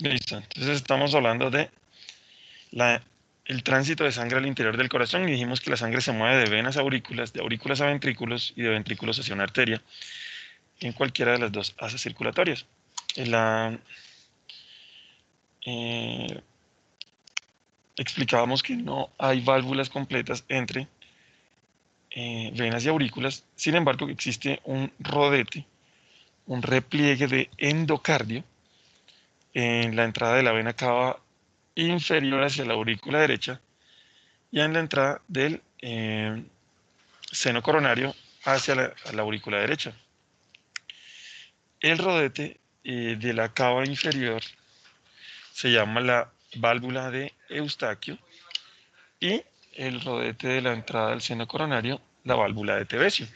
Listo. Entonces estamos hablando de el tránsito de sangre al interior del corazón y dijimos que la sangre se mueve de venas a aurículas, de aurículas a ventrículos y de ventrículos hacia una arteria en cualquiera de las dos asas circulatorias. Explicábamos que no hay válvulas completas entre venas y aurículas, sin embargo existe un rodete, un repliegue de endocardio en la entrada de la vena cava inferior hacia la aurícula derecha y en la entrada del seno coronario hacia la aurícula derecha. El rodete de la cava inferior se llama la válvula de Eustaquio y el rodete de la entrada del seno coronario la válvula de Tevesio.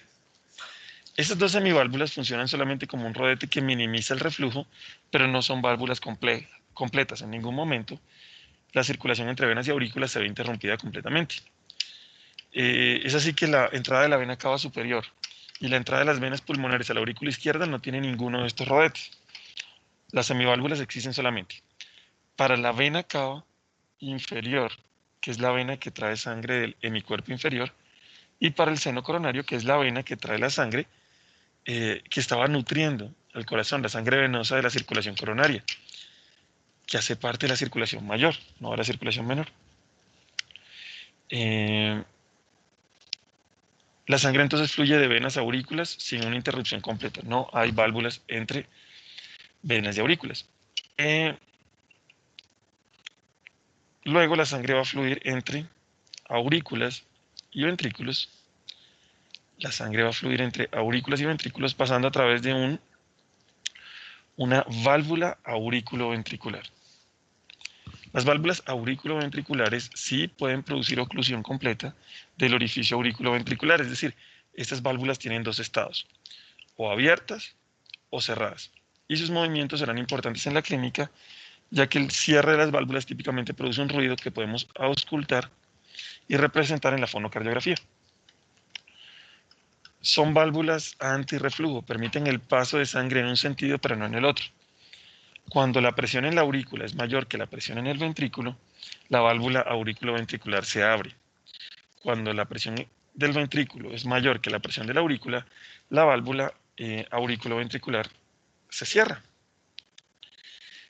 Estas dos semiválvulas funcionan solamente como un rodete que minimiza el reflujo, pero no son válvulas completas. En ningún momento la circulación entre venas y aurículas se ve interrumpida completamente. Es así que la entrada de la vena cava superior y la entrada de las venas pulmonares a la aurícula izquierda no tiene ninguno de estos rodetes. Las semiválvulas existen solamente para la vena cava inferior, que es la vena que trae sangre del hemicuerpo inferior, y para el seno coronario, que es la vena que trae la sangre que estaba nutriendo al corazón, la sangre venosa de la circulación coronaria, que hace parte de la circulación mayor, no de la circulación menor. La sangre entonces fluye de venas a aurículas sin una interrupción completa. No hay válvulas entre venas y aurículas. Luego la sangre va a fluir entre aurículas y ventrículos. La sangre va a fluir entre aurículas y ventrículos pasando a través de una válvula aurículo-ventricular. Las válvulas aurículo-ventriculares sí pueden producir oclusión completa del orificio aurículo-ventricular, es decir, estas válvulas tienen dos estados, o abiertas o cerradas, y sus movimientos serán importantes en la clínica, ya que el cierre de las válvulas típicamente produce un ruido que podemos auscultar y representar en la fonocardiografía. Son válvulas antirreflujo, permiten el paso de sangre en un sentido pero no en el otro. Cuando la presión en la aurícula es mayor que la presión en el ventrículo, la válvula aurículo-ventricular se abre. Cuando la presión del ventrículo es mayor que la presión de la aurícula, la válvula aurículo-ventricular se cierra.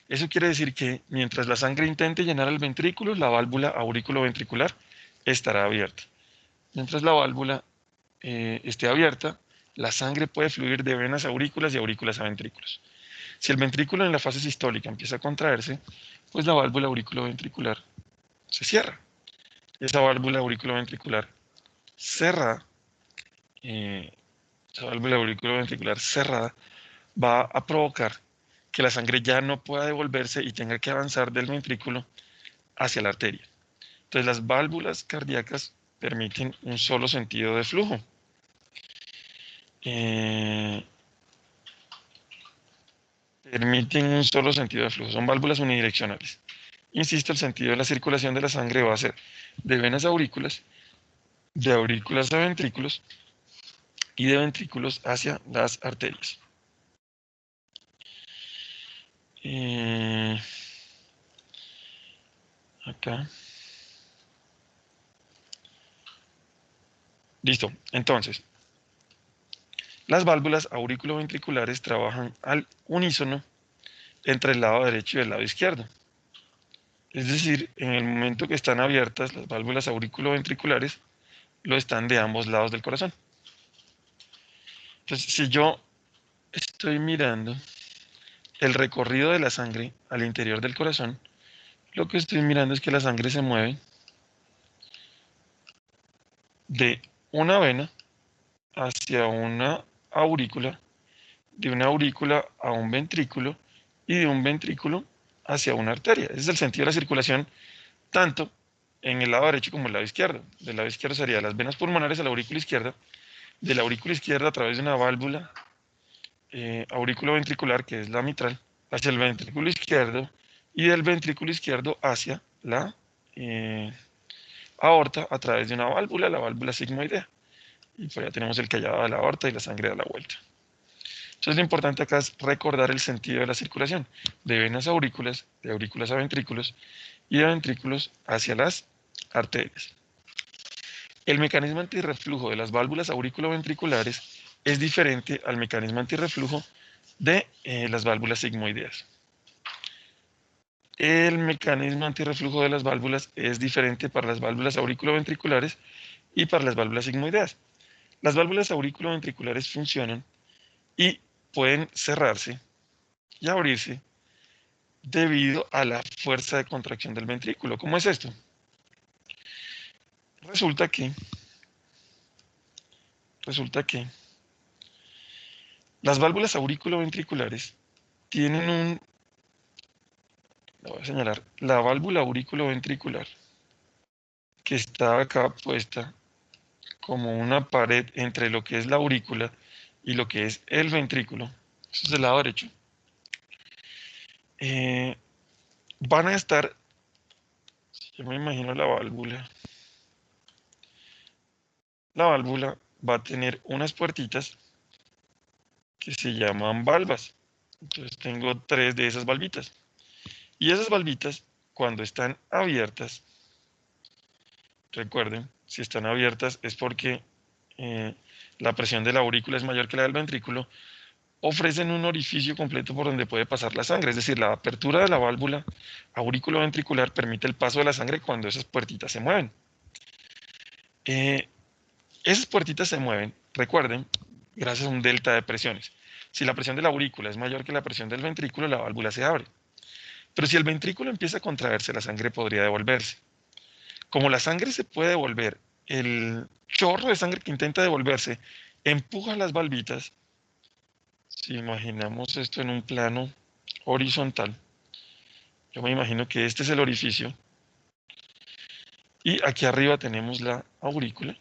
Eso quiere decir que mientras la sangre intente llenar el ventrículo, la válvula aurículo-ventricular estará abierta. Mientras la válvula esté abierta, la sangre puede fluir de venas a aurículas y aurículas a ventrículos. Si el ventrículo en la fase sistólica empieza a contraerse, pues la válvula aurículo-ventricular se cierra. Esa válvula aurículo-ventricular cerrada, va a provocar que la sangre ya no pueda devolverse y tenga que avanzar del ventrículo hacia la arteria. Entonces las válvulas cardíacas permiten un solo sentido de flujo. Son válvulas unidireccionales. Insisto, el sentido de la circulación de la sangre va a ser de venas a aurículas, de aurículas a ventrículos y de ventrículos hacia las arterias. Acá. Listo. Entonces, las válvulas aurículo-ventriculares trabajan al unísono entre el lado derecho y el lado izquierdo. Es decir, en el momento que están abiertas las válvulas aurículo-ventriculares, lo están de ambos lados del corazón. Entonces, si yo estoy mirando el recorrido de la sangre al interior del corazón, lo que estoy mirando es que la sangre se mueve de una vena hacia una aurícula, de una aurícula a un ventrículo y de un ventrículo hacia una arteria. Ese es el sentido de la circulación tanto en el lado derecho como en el lado izquierdo. Del lado izquierdo sería las venas pulmonares a la aurícula izquierda, de la aurícula izquierda a través de una válvula aurículo-ventricular, que es la mitral, hacia el ventrículo izquierdo y del ventrículo izquierdo hacia la aorta a través de una válvula, la válvula sigmoidea. Y por allá tenemos el callado de la aorta y la sangre da la vuelta. Entonces lo importante acá es recordar el sentido de la circulación, de venas a aurículas, de aurículas a ventrículos y de ventrículos hacia las arterias. El mecanismo antirreflujo de las válvulas aurículo-ventriculares es diferente al mecanismo antirreflujo de las válvulas sigmoideas. El mecanismo antirreflujo de las válvulas es diferente para las válvulas auriculoventriculares y para las válvulas sigmoideas. Las válvulas auriculoventriculares funcionan y pueden cerrarse y abrirse debido a la fuerza de contracción del ventrículo. ¿Cómo es esto? Resulta que, resulta que las válvulas auriculoventriculares tienen la voy a señalar, la válvula auriculoventricular que está acá puesta como una pared entre lo que es la aurícula y lo que es el ventrículo. Eso es del lado derecho. Van a estar, yo me imagino la válvula va a tener unas puertitas que se llaman valvas. Entonces tengo 3 de esas valvitas. Y esas valvitas, cuando están abiertas, recuerden, si están abiertas es porque la presión de la aurícula es mayor que la del ventrículo, ofrecen un orificio completo por donde puede pasar la sangre. Es decir, la apertura de la válvula auriculoventricular permite el paso de la sangre cuando esas puertitas se mueven. Esas puertitas se mueven, recuerden, gracias a un delta de presiones. Si la presión de la aurícula es mayor que la presión del ventrículo, la válvula se abre. Pero si el ventrículo empieza a contraerse, la sangre podría devolverse. Como la sangre se puede devolver, el chorro de sangre que intenta devolverse empuja las valvitas. Si imaginamos esto en un plano horizontal, yo me imagino que este es el orificio y aquí arriba tenemos la aurícula.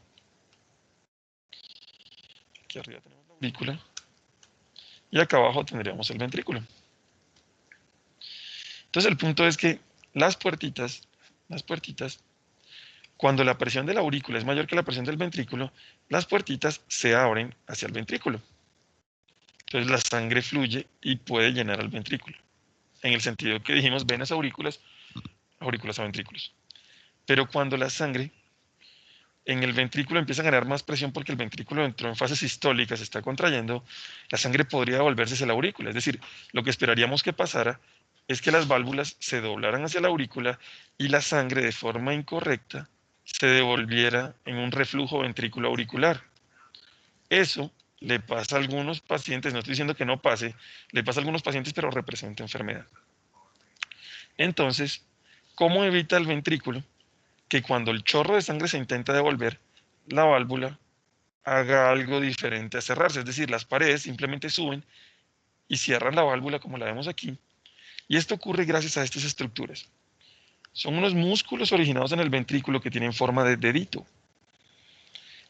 Aquí arriba tenemos la aurícula y acá abajo tendríamos el ventrículo. Entonces el punto es que las puertitas, cuando la presión de la aurícula es mayor que la presión del ventrículo, las puertitas se abren hacia el ventrículo. Entonces la sangre fluye y puede llenar al ventrículo. En el sentido que dijimos, venas aurículas, aurículas a ventrículos. Pero cuando la sangre en el ventrículo empieza a ganar más presión porque el ventrículo entró en fase sistólica, se está contrayendo, la sangre podría devolverse hacia la aurícula. Es decir, lo que esperaríamos que pasara es que las válvulas se doblaran hacia la aurícula y la sangre de forma incorrecta se devolviera en un reflujo ventrículo auricular. Eso le pasa a algunos pacientes, no estoy diciendo que no pase, le pasa a algunos pacientes, pero representa enfermedad. Entonces, ¿cómo evita el ventrículo que cuando el chorro de sangre se intenta devolver, la válvula haga algo diferente a cerrarse? Es decir, las paredes simplemente suben y cierran la válvula como la vemos aquí. Y esto ocurre gracias a estas estructuras. Son unos músculos originados en el ventrículo que tienen forma de dedito.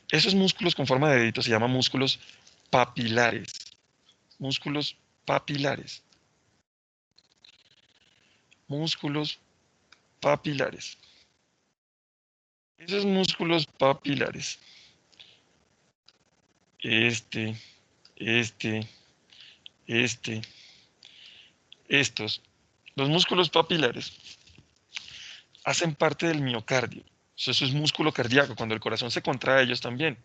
Esos músculos con forma de dedito se llaman músculos papilares. Músculos papilares. Músculos papilares. Esos músculos papilares. Este, estos. Los músculos papilares hacen parte del miocardio. Eso es músculo cardíaco. Cuando el corazón se contrae, ellos también.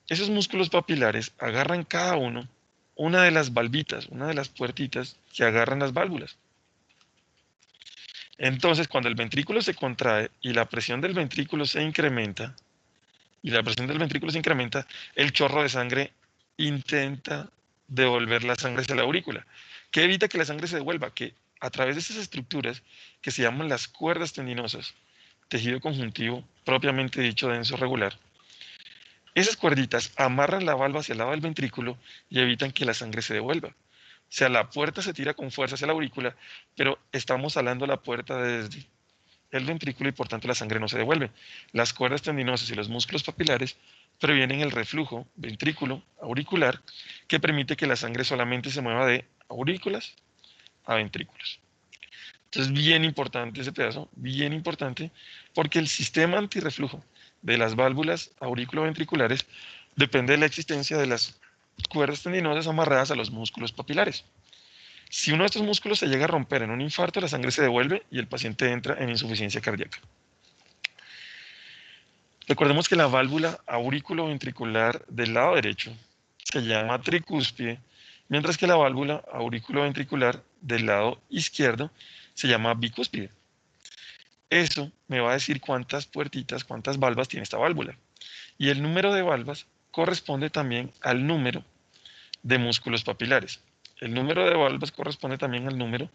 Esos músculos papilares agarran cada uno una de las valvitas, una de las puertitas que agarran las válvulas. Entonces, cuando el ventrículo se contrae y la presión del ventrículo se incrementa, el chorro de sangre intenta devolver la sangre hacia la aurícula. ¿Qué evita que la sangre se devuelva? Que a través de esas estructuras que se llaman las cuerdas tendinosas, tejido conjuntivo propiamente dicho denso regular, esas cuerditas amarran la valva hacia el lado del ventrículo y evitan que la sangre se devuelva. O sea, la puerta se tira con fuerza hacia la aurícula, pero estamos jalando la puerta desde el ventrículo y por tanto la sangre no se devuelve. Las cuerdas tendinosas y los músculos papilares previenen el reflujo ventrículo auricular que permite que la sangre solamente se mueva de aurículas a ventrículos. Entonces, bien importante ese pedazo, bien importante, porque el sistema antirreflujo de las válvulas auriculoventriculares depende de la existencia de las cuerdas tendinosas amarradas a los músculos papilares. Si uno de estos músculos se llega a romper en un infarto, la sangre se devuelve y el paciente entra en insuficiencia cardíaca. Recordemos que la válvula aurículo-ventricular del lado derecho se llama tricúspide, mientras que la válvula aurículo-ventricular del lado izquierdo se llama bicúspide. Eso me va a decir cuántas puertitas, cuántas valvas tiene esta válvula. Y el número de valvas corresponde también al número de músculos papilares. El número de valvas corresponde también al número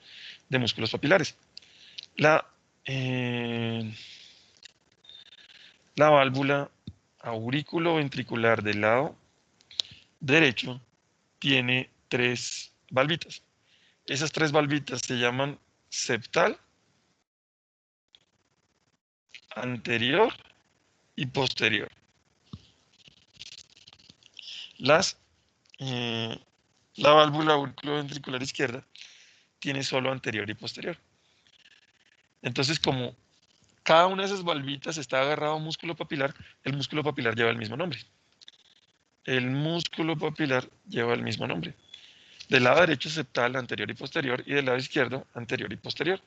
de músculos papilares. La válvula aurículo-ventricular del lado derecho tiene 3 valvitas. Esas 3 valvitas se llaman septal, anterior y posterior. La válvula auriculoventricular izquierda tiene solo anterior y posterior. Entonces, como cada una de esas valvitas está agarrado a un músculo papilar, el músculo papilar lleva el mismo nombre. El músculo papilar lleva el mismo nombre. Del lado derecho septal, anterior y posterior, y del lado izquierdo, anterior y posterior.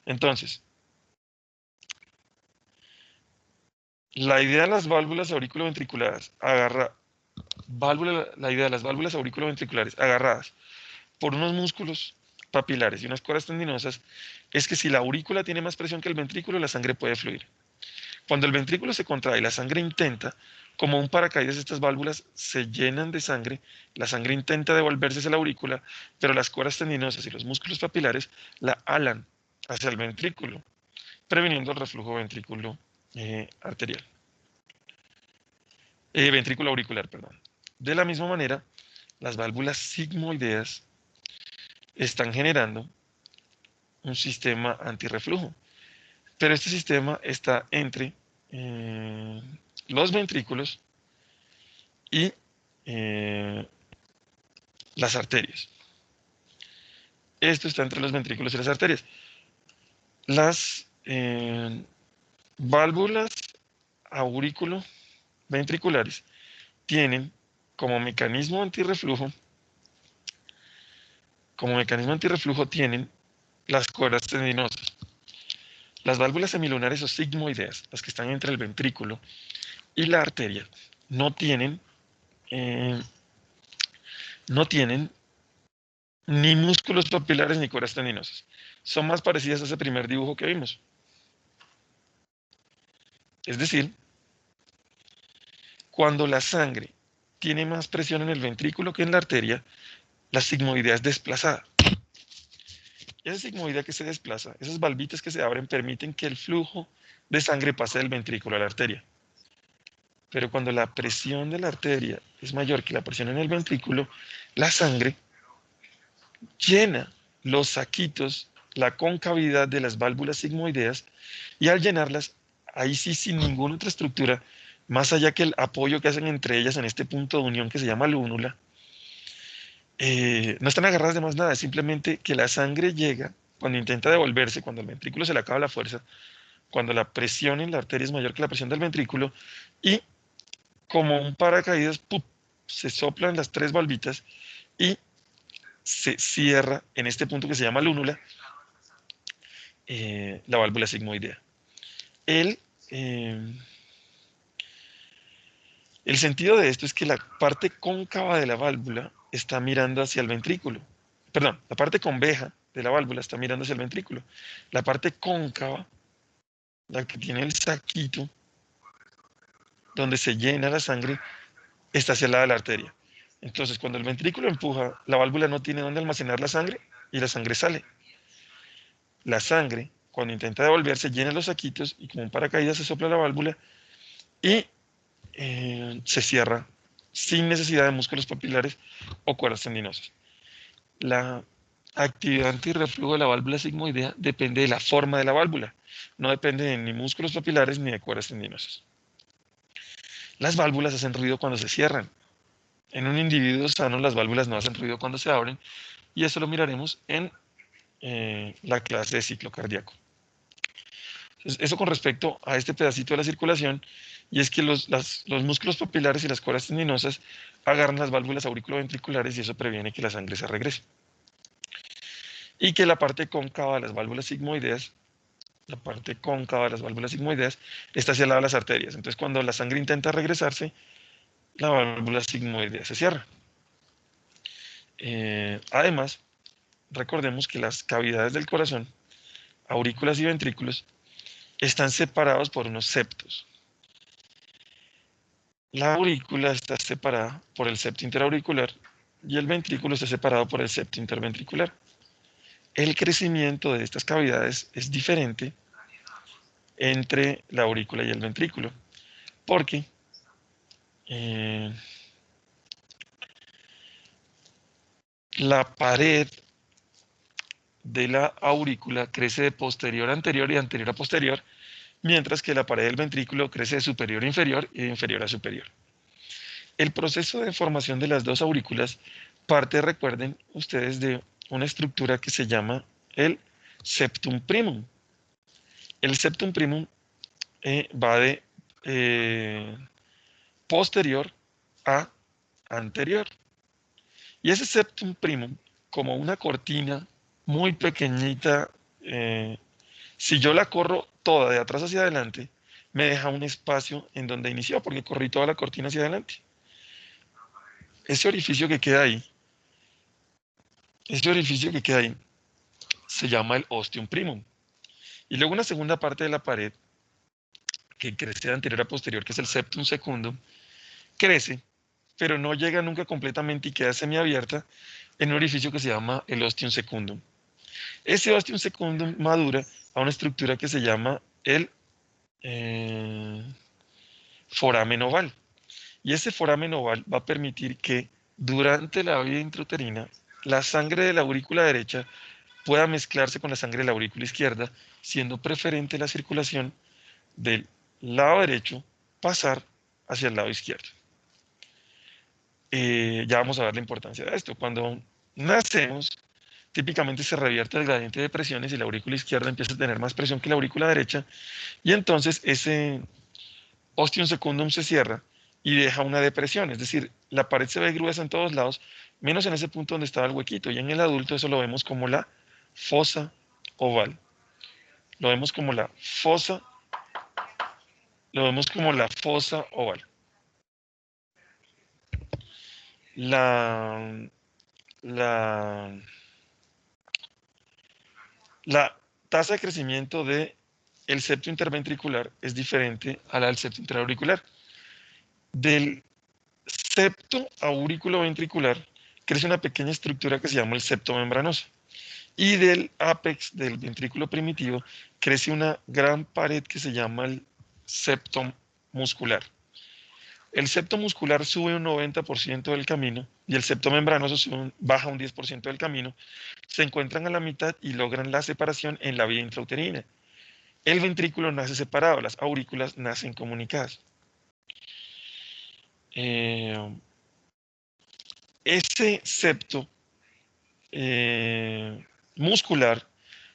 Entonces, la idea de las válvulas auriculoventriculares agarradas por unos músculos papilares y unas cuerdas tendinosas es que si la aurícula tiene más presión que el ventrículo, la sangre puede fluir. Cuando el ventrículo se contrae y la sangre intenta, como un paracaídas, estas válvulas se llenan de sangre, la sangre intenta devolverse hacia la aurícula, pero las cuerdas tendinosas y los músculos papilares la alan hacia el ventrículo, previniendo el reflujo ventrículo arterial. Ventrículo auricular, perdón. De la misma manera, las válvulas sigmoideas están generando un sistema antirreflujo, pero este sistema está entre los ventrículos y las arterias. Esto está entre los ventrículos y las arterias. Las válvulas aurículo-ventriculares tienen como mecanismo antirreflujo tienen las cuerdas tendinosas. Las válvulas semilunares o sigmoideas, las que están entre el ventrículo y la arteria, no tienen ni músculos papilares ni cuerdas tendinosas. Son más parecidas a ese primer dibujo que vimos. Es decir, cuando la sangre tiene más presión en el ventrículo que en la arteria, la sigmoidea es desplazada. Esa sigmoidea que se desplaza, esas valvitas que se abren, permiten que el flujo de sangre pase del ventrículo a la arteria. Pero cuando la presión de la arteria es mayor que la presión en el ventrículo, la sangre llena los saquitos, la concavidad de las válvulas sigmoideas, y al llenarlas, ahí sí sin ninguna otra estructura, más allá que el apoyo que hacen entre ellas en este punto de unión que se llama lúnula, no están agarradas de más nada, es simplemente que la sangre llega cuando intenta devolverse, cuando el ventrículo se le acaba la fuerza, cuando la presión en la arteria es mayor que la presión del ventrículo, y como un paracaídas, ¡pum!, se soplan las 3 valvitas y se cierra en este punto que se llama lúnula la válvula sigmoidea. El sentido de esto es que la parte cóncava de la válvula está mirando hacia el ventrículo. Perdón, la parte conveja de la válvula está mirando hacia el ventrículo. La parte cóncava, la que tiene el saquito, donde se llena la sangre, está hacia el lado de la arteria. Entonces, cuando el ventrículo empuja, la válvula no tiene dónde almacenar la sangre y la sangre sale. La sangre, cuando intenta devolverse, llena los saquitos y como un paracaídas se sopla la válvula y se cierra sin necesidad de músculos papilares o cuerdas tendinosas. La actividad antirreflujo de la válvula sigmoidea depende de la forma de la válvula, no depende de ni músculos papilares ni de cuerdas tendinosas. Las válvulas hacen ruido cuando se cierran. En un individuo sano las válvulas no hacen ruido cuando se abren y eso lo miraremos en la clase de ciclo cardíaco. Entonces, eso con respecto a este pedacito de la circulación, y es que los músculos papilares y las cuerdas tendinosas agarran las válvulas auriculoventriculares y eso previene que la sangre se regrese. Y que la parte cóncava de las válvulas sigmoideas, está hacia el lado de las arterias. Entonces, cuando la sangre intenta regresarse, la válvula sigmoidea se cierra. Además, recordemos que las cavidades del corazón, aurículas y ventrículos, están separados por unos septos. La aurícula está separada por el septo interauricular y el ventrículo está separado por el septo interventricular. El crecimiento de estas cavidades es diferente entre la aurícula y el ventrículo, porque la pared de la aurícula crece de posterior a anterior y de anterior a posterior, mientras que la pared del ventrículo crece de superior a inferior y de inferior a superior. El proceso de formación de las dos aurículas parte, recuerden ustedes, de una estructura que se llama el septum primum. El septum primum va de posterior a anterior. Y ese septum primum, como una cortina muy pequeñita, si yo la corro toda de atrás hacia adelante, me deja un espacio en donde inició, porque corrí toda la cortina hacia adelante. Ese orificio que queda ahí, se llama el ostium primum. Y luego una segunda parte de la pared, que crece de anterior a posterior, que es el septum secundum, crece, pero no llega nunca completamente y queda semiabierta en un orificio que se llama el ostium secundum. Ese ostium secundum madura a una estructura que se llama el foramen oval. Y ese foramen oval va a permitir que durante la vida intrauterina la sangre de la aurícula derecha pueda mezclarse con la sangre de la aurícula izquierda, siendo preferente la circulación del lado derecho pasar hacia el lado izquierdo. Ya vamos a ver la importancia de esto. Cuando nacemos, típicamente se revierte el gradiente de presiones y la aurícula izquierda empieza a tener más presión que la aurícula derecha, y entonces ese ostium secundum se cierra y deja una depresión, es decir, la pared se ve gruesa en todos lados, menos en ese punto donde estaba el huequito, y en el adulto eso lo vemos como la fosa oval. Lo vemos como la fosa oval. La, la, la tasa de crecimiento del septo interventricular es diferente a la del septo interauricular. Del septo auriculoventricular crece una pequeña estructura que se llama el septo membranoso. Y del ápex del ventrículo primitivo crece una gran pared que se llama el septo muscular. El septo muscular sube un 90% del camino y el septo membranoso baja un 10% del camino. Se encuentran a la mitad y logran la separación en la vía intrauterina. El ventrículo nace separado, las aurículas nacen comunicadas. Ese septo muscular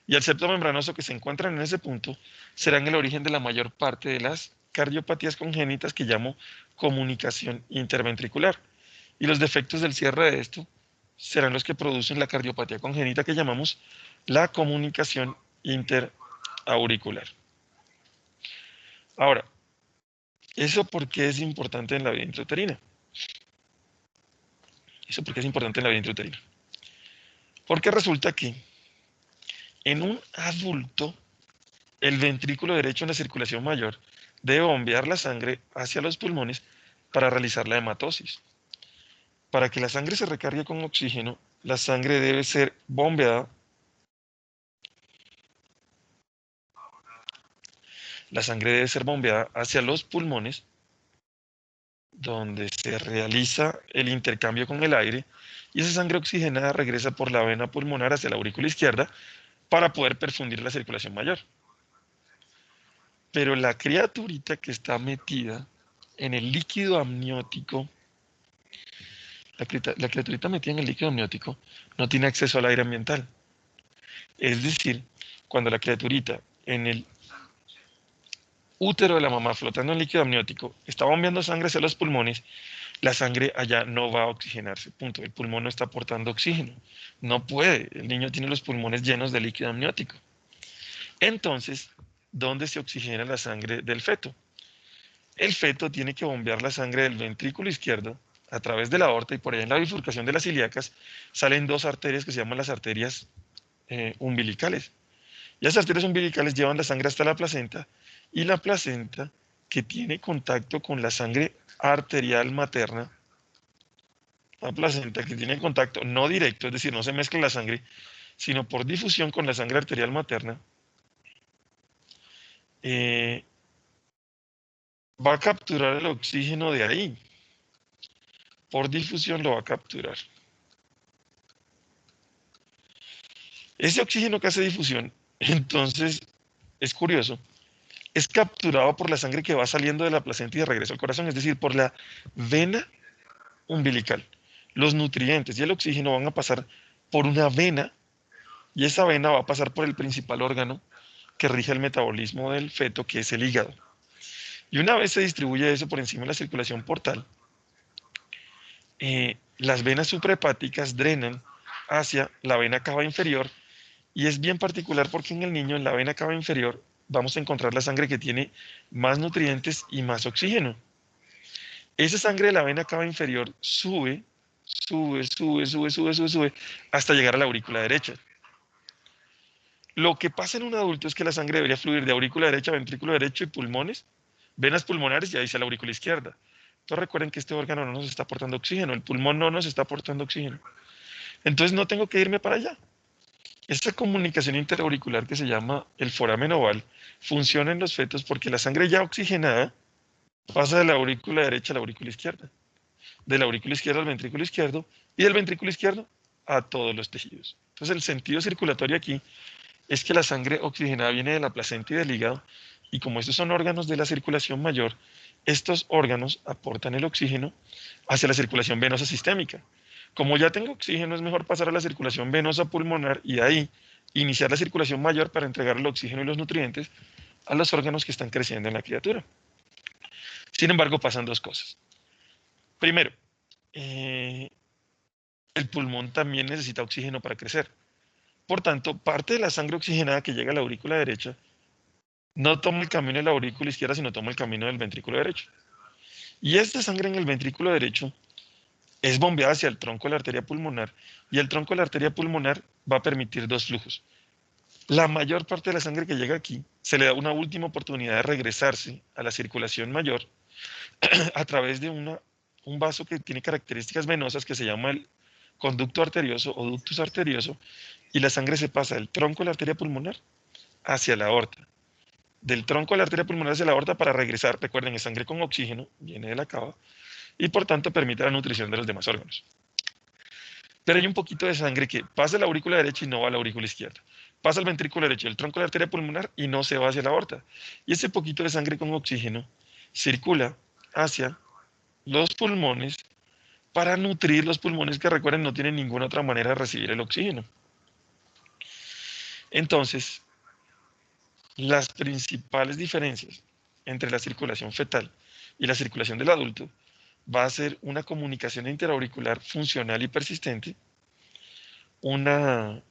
y el septo membranoso que se encuentran en ese punto serán el origen de la mayor parte de las cardiopatías congénitas que llamo comunicación interventricular. Y los defectos del cierre de esto serán los que producen la cardiopatía congénita que llamamos la comunicación interauricular. Ahora, ¿eso por qué es importante en la vida intrauterina? Porque resulta que en un adulto, el ventrículo derecho en la circulación mayor debe bombear la sangre hacia los pulmones para realizar la hematosis. Para que la sangre se recargue con oxígeno, la sangre debe ser bombeada. La sangre debe ser bombeada hacia los pulmones, donde se realiza el intercambio con el aire, y esa sangre oxigenada regresa por la vena pulmonar hacia la aurícula izquierda para poder perfundir la circulación mayor. Pero la criaturita que está metida en el líquido amniótico, la criaturita metida en el líquido amniótico no tiene acceso al aire ambiental. Es decir, cuando la criaturita en el útero de la mamá flotando en líquido amniótico está bombeando sangre hacia los pulmones, la sangre allá no va a oxigenarse, punto. El pulmón no está aportando oxígeno. No puede. El niño tiene los pulmones llenos de líquido amniótico. Entonces, ¿dónde se oxigena la sangre del feto? El feto tiene que bombear la sangre del ventrículo izquierdo a través de la aorta y por ahí en la bifurcación de las ilíacas salen dos arterias que se llaman las arterias umbilicales. Y las arterias umbilicales llevan la sangre hasta la placenta y la placenta que tiene contacto con la sangre arterial materna, la placenta que tiene contacto no directo, es decir, no se mezcla la sangre, sino por difusión con la sangre arterial materna, eh, va a capturar el oxígeno de ahí. Por difusión lo va a capturar. Ese oxígeno que hace difusión, entonces, es curioso, es capturado por la sangre que va saliendo de la placenta y de regreso al corazón, es decir, por la vena umbilical. Los nutrientes y el oxígeno van a pasar por una vena y esa vena va a pasar por el principal órgano que rige el metabolismo del feto, que es el hígado. Y una vez se distribuye eso por encima de la circulación portal, las venas suprahepáticas drenan hacia la vena cava inferior y es bien particular porque en el niño, en la vena cava inferior, vamos a encontrar la sangre que tiene más nutrientes y más oxígeno. Esa sangre de la vena cava inferior sube hasta llegar a la aurícula derecha. Lo que pasa en un adulto es que la sangre debería fluir de aurícula derecha, ventrículo derecho y pulmones, venas pulmonares y ahí se la aurícula izquierda. Entonces recuerden que este órgano no nos está aportando oxígeno, el pulmón no nos está aportando oxígeno. Entonces no tengo que irme para allá. Esta comunicación interauricular que se llama el foramen oval funciona en los fetos porque la sangre ya oxigenada pasa de la aurícula derecha a la aurícula izquierda, de la aurícula izquierda al ventrículo izquierdo y del ventrículo izquierdo a todos los tejidos. Entonces el sentido circulatorio aquí es que la sangre oxigenada viene de la placenta y del hígado y como estos son órganos de la circulación mayor, estos órganos aportan el oxígeno hacia la circulación venosa sistémica. Como ya tengo oxígeno, es mejor pasar a la circulación venosa pulmonar y de ahí iniciar la circulación mayor para entregar el oxígeno y los nutrientes a los órganos que están creciendo en la criatura. Sin embargo, pasan dos cosas. Primero, el pulmón también necesita oxígeno para crecer. Por tanto, parte de la sangre oxigenada que llega a la aurícula derecha no toma el camino de la aurícula izquierda, sino toma el camino del ventrículo derecho. Y esta sangre en el ventrículo derecho es bombeada hacia el tronco de la arteria pulmonar y el tronco de la arteria pulmonar va a permitir dos flujos. La mayor parte de la sangre que llega aquí se le da una última oportunidad de regresarse a la circulación mayor a través de un vaso que tiene características venosas que se llama el conducto arterioso o ductus arterioso y la sangre se pasa del tronco de la arteria pulmonar hacia la aorta. Del tronco de la arteria pulmonar hacia la aorta para regresar, recuerden, es sangre con oxígeno, viene de la cava, y por tanto permite la nutrición de los demás órganos. Pero hay un poquito de sangre que pasa a la aurícula derecha y no va a la aurícula izquierda. Pasa al ventrículo derecho, el tronco de la arteria pulmonar y no se va hacia la aorta. Y ese poquito de sangre con oxígeno circula hacia los pulmones para nutrir los pulmones que recuerden no tienen ninguna otra manera de recibir el oxígeno. Entonces, las principales diferencias entre la circulación fetal y la circulación del adulto va a ser una comunicación interauricular funcional y persistente, una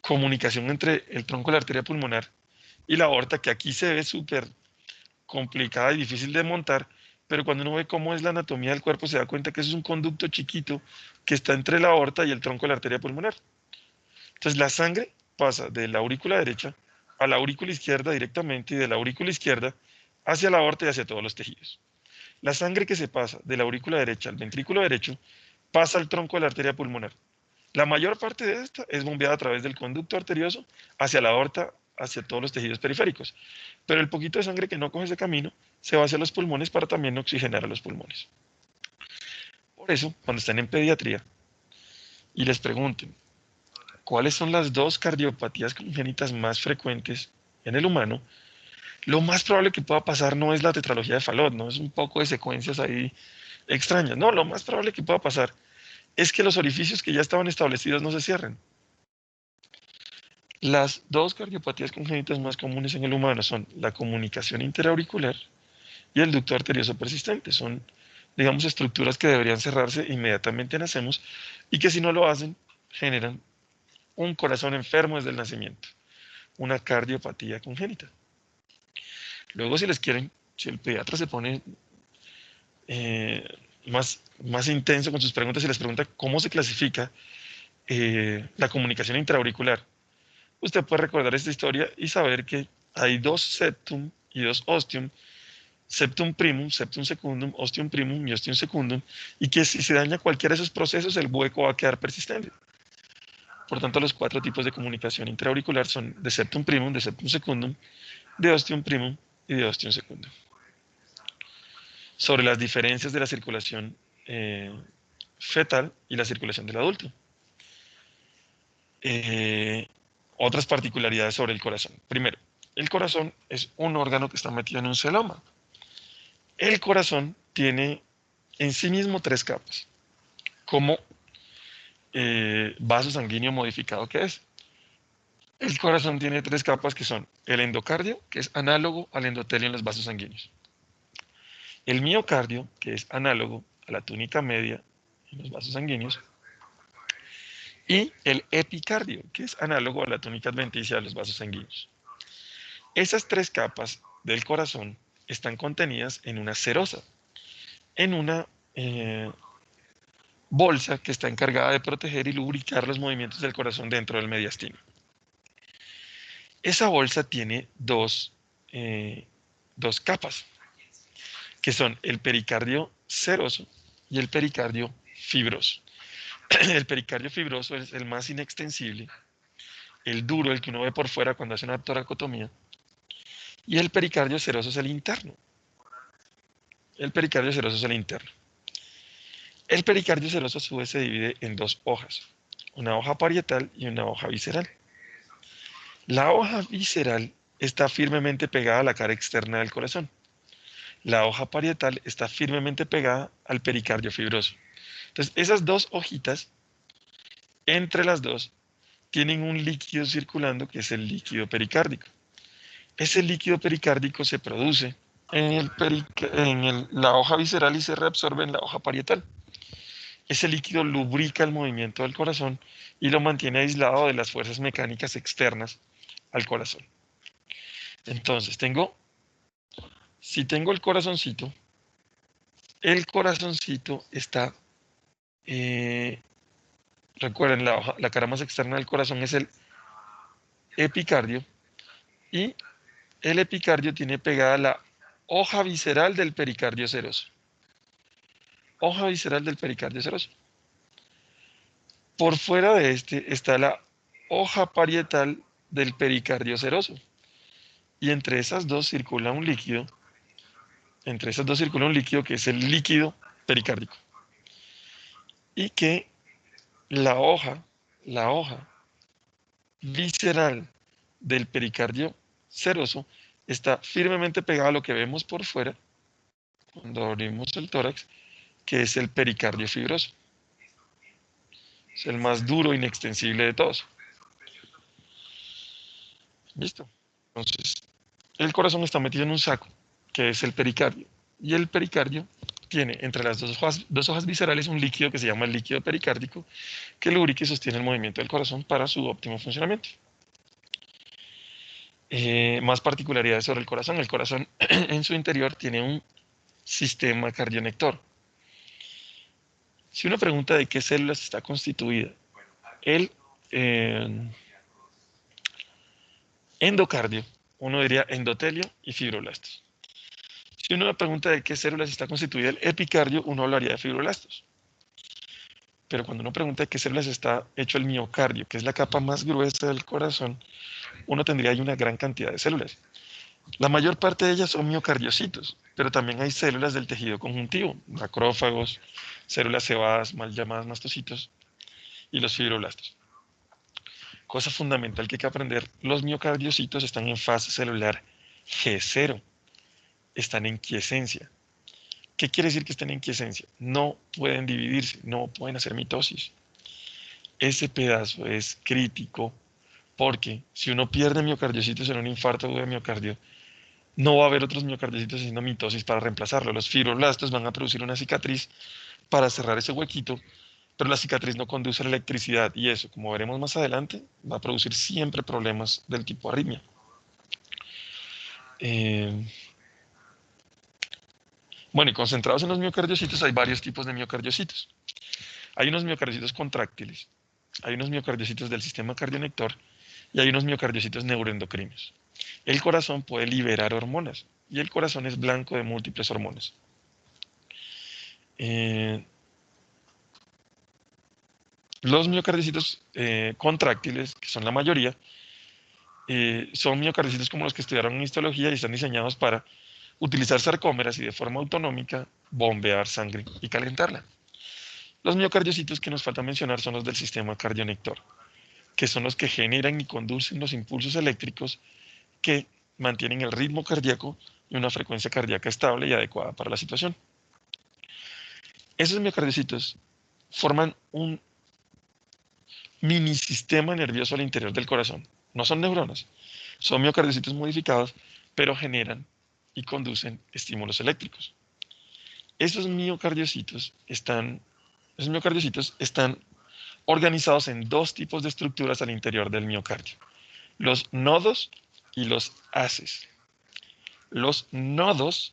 comunicación entre el tronco de la arteria pulmonar y la aorta, que aquí se ve súper complicada y difícil de montar, pero cuando uno ve cómo es la anatomía del cuerpo se da cuenta que eso es un conducto chiquito que está entre la aorta y el tronco de la arteria pulmonar. Entonces la sangre pasa de la aurícula derecha a la aurícula izquierda directamente y de la aurícula izquierda hacia la aorta y hacia todos los tejidos. La sangre que se pasa de la aurícula derecha al ventrículo derecho pasa al tronco de la arteria pulmonar. La mayor parte de esta es bombeada a través del conducto arterioso hacia la aorta, hacia todos los tejidos periféricos. Pero el poquito de sangre que no coge ese camino se va hacia los pulmones para también oxigenar a los pulmones. Por eso, cuando están en pediatría y les pregunten cuáles son las dos cardiopatías congénitas más frecuentes en el humano, lo más probable que pueda pasar no es la tetralogía de Fallot, no es un poco de secuencias ahí extrañas. No, lo más probable que pueda pasar es que los orificios que ya estaban establecidos no se cierren. Las dos cardiopatías congénitas más comunes en el humano son la comunicación interauricular y el ducto arterioso persistente. Son, digamos, estructuras que deberían cerrarse inmediatamente nacemos y que si no lo hacen, generan un corazón enfermo desde el nacimiento, una cardiopatía congénita. Luego, si les quieren, si el pediatra se pone eh, más intenso con sus preguntas y les pregunta cómo se clasifica la comunicación intraauricular, usted puede recordar esta historia y saber que hay dos septum y dos ostium, septum primum, septum secundum, ostium primum y ostium secundum, y que si se daña cualquiera de esos procesos, el hueco va a quedar persistente. Por tanto, los cuatro tipos de comunicación intraauricular son de septum primum, de septum secundum, de ostium primum y de ostium secundum. Sobre las diferencias de la circulación fetal y la circulación del adulto. Eh, Otras particularidades sobre el corazón. Primero, el corazón es un órgano que está metido en un celoma. El corazón tiene en sí mismo tres capas, como vaso sanguíneo modificado que es. El corazón tiene tres capas que son el endocardio, que es análogo al endotelio en los vasos sanguíneos. El miocardio, que es análogo a la túnica media en los vasos sanguíneos. Y el epicardio, que es análogo a la túnica adventicia de los vasos sanguíneos. Esas tres capas del corazón están contenidas en una serosa, en una bolsa que está encargada de proteger y lubricar los movimientos del corazón dentro del mediastino. Esa bolsa tiene dos capas, que son el pericardio seroso y el pericardio fibroso. El pericardio fibroso es el más inextensible, el duro, el que uno ve por fuera cuando hace una toracotomía, y el pericardio seroso es el interno. El pericardio seroso es el interno. El pericardio seroso a su vez se divide en dos hojas, una hoja parietal y una hoja visceral. La hoja visceral está firmemente pegada a la cara externa del corazón. La hoja parietal está firmemente pegada al pericardio fibroso. Entonces, esas dos hojitas, entre las dos, tienen un líquido circulando que es el líquido pericárdico. Ese líquido pericárdico se produce en la hoja visceral y se reabsorbe en la hoja parietal. Ese líquido lubrica el movimiento del corazón y lo mantiene aislado de las fuerzas mecánicas externas al corazón. Entonces, si tengo el corazoncito está, recuerden, la cara más externa del corazón es el epicardio y el epicardio tiene pegada la hoja visceral del pericardio seroso. Hoja visceral del pericardio seroso. Por fuera de este está la hoja parietal del pericardio seroso. Y entre esas dos circula un líquido, que es el líquido pericárdico. Y que la hoja visceral del pericardio seroso está firmemente pegada a lo que vemos por fuera cuando abrimos el tórax, que es el pericardio fibroso. Es el más duro e inextensible de todos. ¿Listo? Entonces, el corazón está metido en un saco, que es el pericardio. Y el pericardio tiene entre las dos hojas viscerales un líquido que se llama el líquido pericárdico, que lubrica y sostiene el movimiento del corazón para su óptimo funcionamiento. Más particularidades sobre el corazón. El corazón en su interior tiene un sistema cardionector. Si uno pregunta de qué células está constituida, el endocardio, uno diría endotelio y fibroblastos. Si uno pregunta de qué células está constituida el epicardio, uno hablaría de fibroblastos. Pero cuando uno pregunta de qué células está hecho el miocardio, que es la capa más gruesa del corazón, uno tendría ahí una gran cantidad de células. La mayor parte de ellas son miocardiocitos, pero también hay células del tejido conjuntivo, macrófagos, células cebadas, mal llamadas mastocitos, y los fibroblastos. Cosa fundamental que hay que aprender, los miocardiocitos están en fase celular G0, están en quiescencia. ¿Qué quiere decir que estén en quiescencia? No pueden dividirse, no pueden hacer mitosis. Ese pedazo es crítico porque si uno pierde miocardiocitos en un infarto de miocardio, no va a haber otros miocardiocitos haciendo mitosis para reemplazarlo. Los fibroblastos van a producir una cicatriz para cerrar ese huequito, pero la cicatriz no conduce a la electricidad y eso, como veremos más adelante, va a producir siempre problemas del tipo arritmia. Bueno, y concentrados en los miocardiocitos hay varios tipos de miocardiocitos. Hay unos miocardiocitos contráctiles, hay unos miocardiocitos del sistema cardionector y hay unos miocardiocitos neuroendocrinos. El corazón puede liberar hormonas y el corazón es blanco de múltiples hormonas. Los miocardiocitos contráctiles, que son la mayoría, son miocardiocitos como los que estudiaron en histología y están diseñados para utilizar sarcómeras y de forma autonómica bombear sangre y calentarla. Los miocardiocitos que nos falta mencionar son los del sistema cardionector, que son los que generan y conducen los impulsos eléctricos que mantienen el ritmo cardíaco y una frecuencia cardíaca estable y adecuada para la situación. Esos miocardiocitos forman un mini sistema nervioso al interior del corazón. No son neuronas, son miocardiocitos modificados, pero generan y conducen estímulos eléctricos. Esos miocardiocitos están organizados en dos tipos de estructuras al interior del miocardio: los nodos y los haces. Los nodos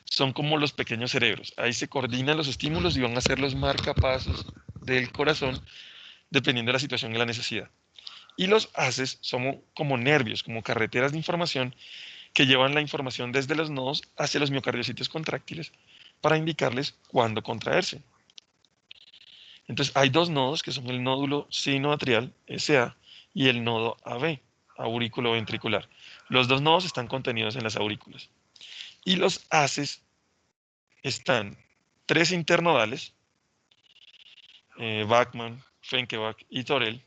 son como los pequeños cerebros. Ahí se coordinan los estímulos y van a ser los marcapasos del corazón dependiendo de la situación y la necesidad. Y los haces son como nervios, como carreteras de información que llevan la información desde los nodos hacia los miocardiocitos contráctiles para indicarles cuándo contraerse. Entonces hay dos nodos que son el nódulo sinoatrial, SA, y el nodo AB, aurículo ventricular. Los dos nodos están contenidos en las aurículas. Y los haces están tres internodales, Bachmann, Fenkerbach y Torel,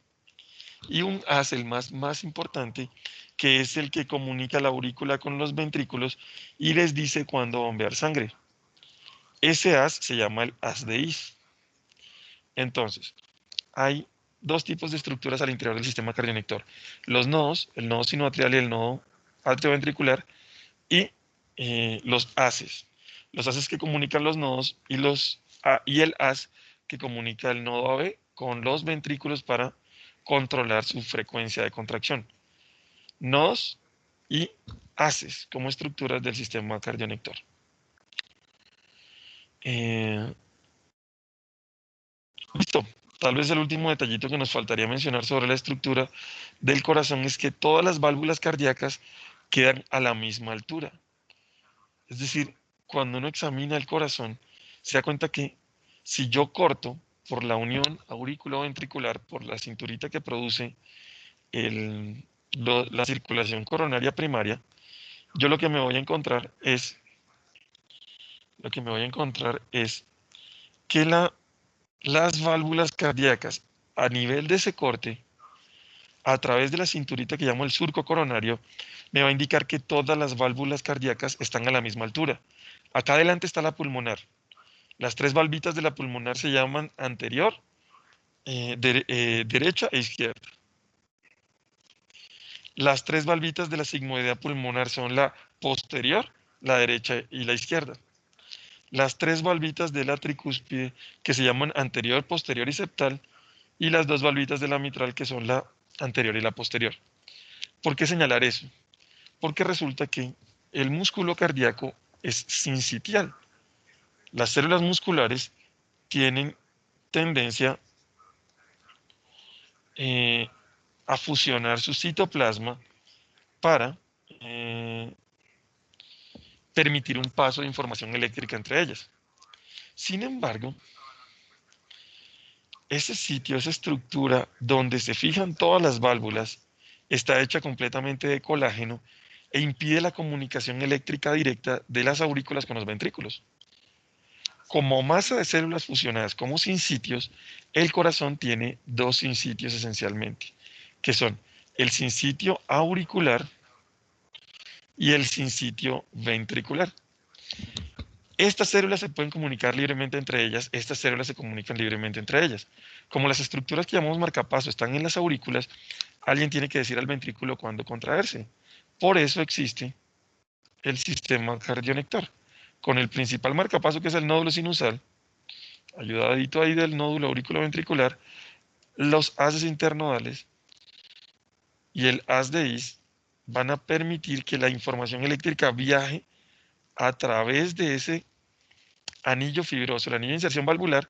y un haz, el más importante, que es el que comunica la aurícula con los ventrículos y les dice cuándo bombear sangre. Ese haz se llama el haz de His. Entonces, hay dos tipos de estructuras al interior del sistema cardionector: los nodos, el nodo sinoatrial y el nodo atrioventricular, y los haces. Los haces que comunican los nodos y el haz que comunica el nodo AB con los ventrículos para controlar su frecuencia de contracción. Nodos y haces como estructuras del sistema cardionector. Listo. Tal vez el último detallito que nos faltaría mencionar sobre la estructura del corazón es que todas las válvulas cardíacas quedan a la misma altura. Es decir, cuando uno examina el corazón, se da cuenta que si yo corto por la unión auriculoventricular, por la cinturita que produce la circulación coronaria primaria, yo lo que me voy a encontrar es que las válvulas cardíacas a nivel de ese corte, a través de la cinturita que llamo el surco coronario, me va a indicar que todas las válvulas cardíacas están a la misma altura. Acá adelante está la pulmonar. Las tres valvitas de la pulmonar se llaman anterior, derecha e izquierda. Las tres valvitas de la sigmoidea pulmonar son la posterior, la derecha y la izquierda. Las tres valvitas de la tricúspide, que se llaman anterior, posterior y septal, y las dos valvitas de la mitral, que son la anterior y la posterior. ¿Por qué señalar eso? Porque resulta que el músculo cardíaco es sincitial. Las células musculares tienen tendencia a fusionar su citoplasma para permitir un paso de información eléctrica entre ellas. Sin embargo, ese sitio, esa estructura donde se fijan todas las válvulas, está hecha completamente de colágeno e impide la comunicación eléctrica directa de las aurículas con los ventrículos. Como masa de células fusionadas como sincitios, el corazón tiene dos sincitios esencialmente, que son el sincitio auricular y el sincitio ventricular. Estas células se pueden comunicar libremente entre ellas, estas células se comunican libremente entre ellas. Como las estructuras que llamamos marcapaso están en las aurículas, alguien tiene que decir al ventrículo cuándo contraerse. Por eso existe el sistema cardionector, con el principal marcapaso que es el nódulo sinusal, ayudadito ahí del nódulo auriculoventricular, los haces internodales y el haz de His van a permitir que la información eléctrica viaje a través de ese anillo fibroso, el anillo de inserción valvular,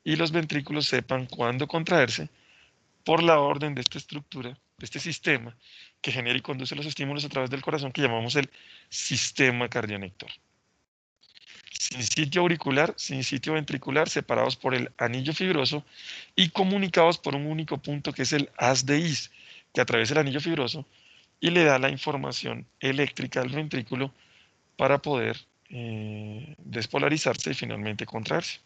y los ventrículos sepan cuándo contraerse por la orden de esta estructura, de este sistema que genera y conduce los estímulos a través del corazón que llamamos el sistema cardionector. Sin sitio auricular, sin sitio ventricular, separados por el anillo fibroso y comunicados por un único punto que es el haz de His, que atraviesa el anillo fibroso y le da la información eléctrica al ventrículo para poder despolarizarse y finalmente contraerse.